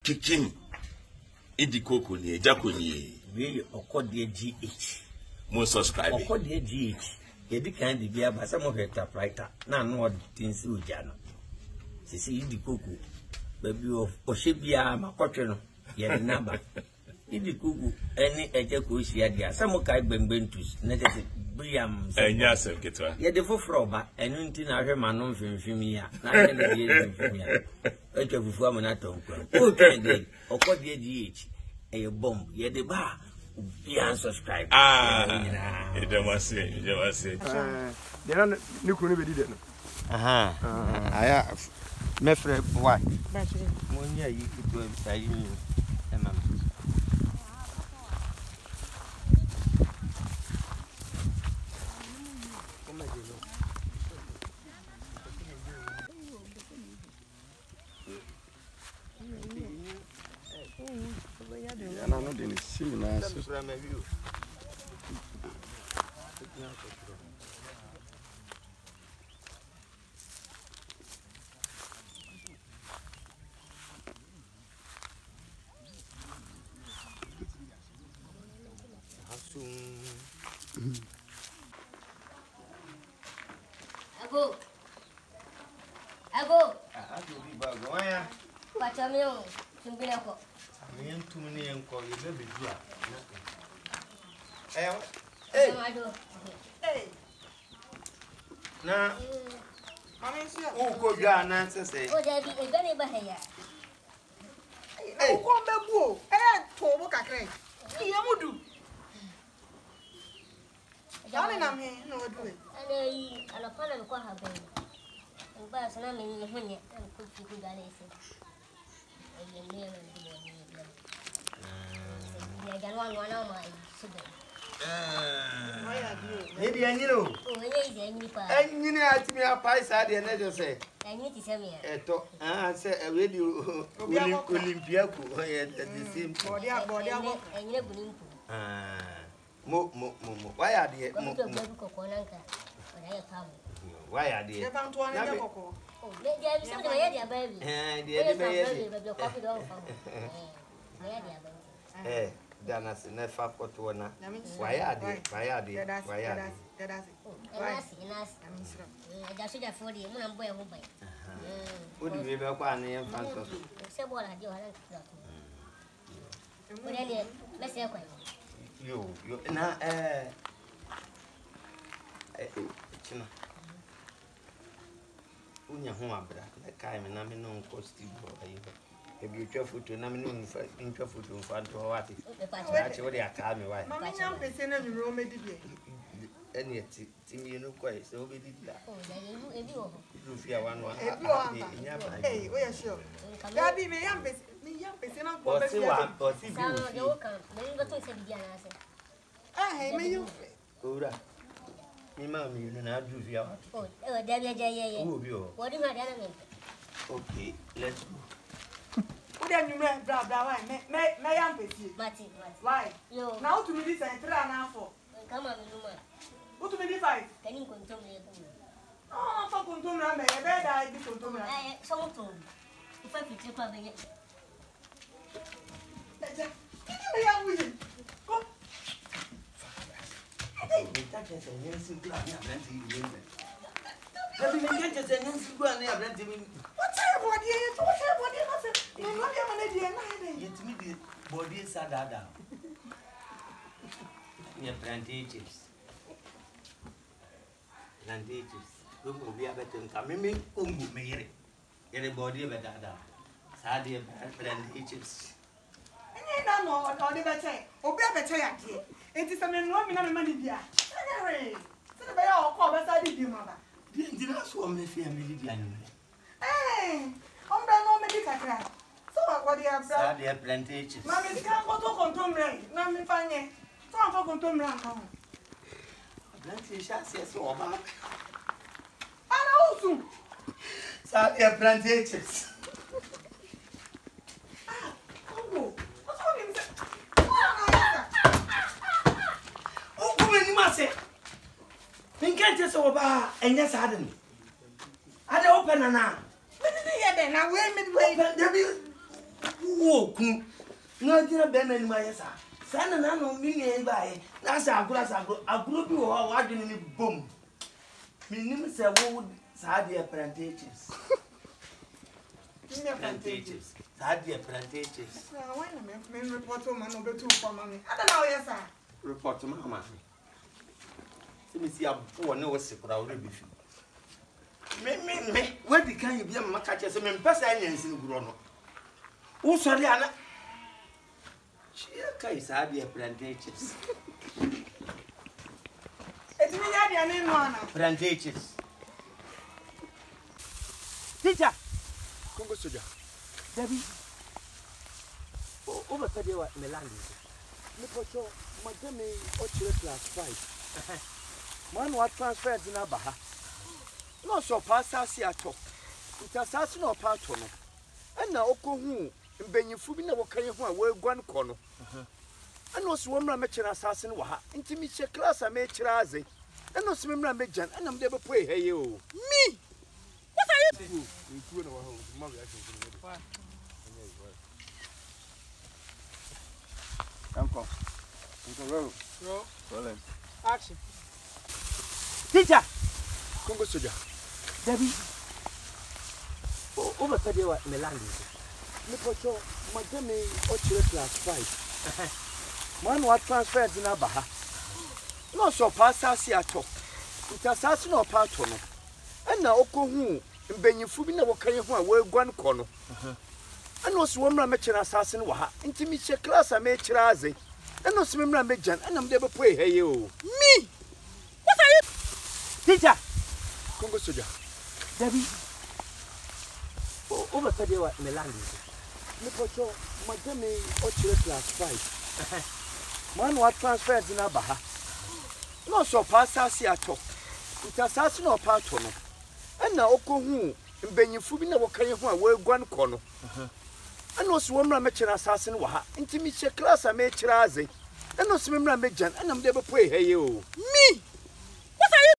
Kikim. Idikoko ni Agya Koo ni. We Okodiegh GH. Mo subscribe. Okodiegh GH. Ye di kan di bia ba se mo hwe typewriter. Na no tinsi oja no. Sisi Idikoko. Baby of Oshibia makotwe no. Ye ni naba. Idikoko eni Agya Koo hia dia. Se mo kai gbengbentus na je Briam. Enya asem ketwa. Ye de foforo ba enu nti na hwe manom fimfimi ya. Na ye de fimfimi ya. Echo fufu amana tonkwa. O kende Okodiegh GH. A bomb, ye de ba, be unsubscribe. Idemase. Then Nikuni Bediide. I my friend, why? Monia, you could go inside you. And I know they see me now. Ago. What's your meal? I'm too many and call you baby. Hey. Now, who could you answer? Say, Oh, there be a very bad hair. Hey, come back, go. Eh, Tobo Kakre. Yamudu. Darling, I'm here. No, do it. And a pan of her baby. And by some in the honey and cook you good at it. I got one on my sugar. Maybe I know. And you know, to me, a pie side, and I just say, I need to tell me. I said, a radio Olympia at the same body. And you're going to. Why are they? Why are they? Oh, there is something I had, baby. And the eh, Danas never got one. Why are they? Why are they? Why are they? I should have 40 and I'm going home. Would you be back on the infant? Except what I do. Let's say, you, now, Unya home, the kind of name no costume. If you travel to Namino in travel to Fanto, actually, I tell me why. Mamma, I'm saying in Rome. And yet, you know, quite so we did that. You fear one. Hey, we are sure. Daddy, me young person, I'm you. Ora. Me mammy, you know, do fear. Oh, what do you have? Okay, let's go. Then you may blah blah. May I be? Why? Now to me this and 3 and 4. Come on, What to me 5? can you control me? Oh, for Contumra, may I bet I be Contumra. Some of them. If I could take over it. Go. What's your body? What's your body? Yet me the body sadada. Near plantations. Who will be able to come in Congo, Mary. Everybody of a dada. Sadia plantations. And I know what all the better. Obey better. It is a man, no money. Dear. So by all call beside you, mother. Didn't ask for me, family. Hey, I'm no medical. So what do you have done? Sadia plantations. Mammy can't go to Contumra. No, me find it. Some for Contumra. Plantations, yes, or back. And also, Sadia plantations. Congo. What's all him say? Oh, come in, you must say. Think I just over and yes, I didn't. I don't open now. But then I will midway. There be Woku. No dina be many my sa. Sana na no million by. That's a grass agro bi wo ha wadwene ni bom. Minim se wo sa de plantations. Plantations. Sa de plantations. Why no me report to man obetu for mommy. I don't know yes sir. Report to mama. See me see a boy no was sick or be fi. Me where the can you be a makache se me mpesa anyansi no gro no. Wo sori ana. Chia kai sa de plantations. Eti me ya de no ana. Plantations. Teacher. Congo soja. Debbie. Over today what me land is. Me pocho madame o chire class 5. Man what transfer in Abaha. No so pass as ya talk. It assassin or part on. And now oko hu mbenyifu bi na wokan hu a we guan kɔ no. And no so mra me kire assassin wa ha. Nti mi che class a me kire aze. And no so mra me jan and am dey be pray hey o. Me. What are you doing? You go na wa ho. Uncle roll. Action. Teacher. Congo soja. Debbie. Over today what me land is. Me pocho madame o chire class 5. Man what transfer in Abaha. No so pass as ya talk. It assassin or part on. And now oko hu mbenyifu bi na wokan hu a we guan kɔ no. And no so mra me kire assassin wa ha. Nti mi che class a me kire aze. And no so mra me jan and am dey be pray hey o. Me. What are you? Teacher. Congo soja. Debbie. Over today what me land is. Me pocho madame o chire class 5. Man what transfer in Abaha. No so pass as ya talk. It assassin or part on. And now oko hu mbenyifu bi na wokan hu a we guan kɔ no. And no so mra me kire assassin wa ha. Nti mi che class a me kire aze. And no so mra me jan and am dey be pray hey o. Me.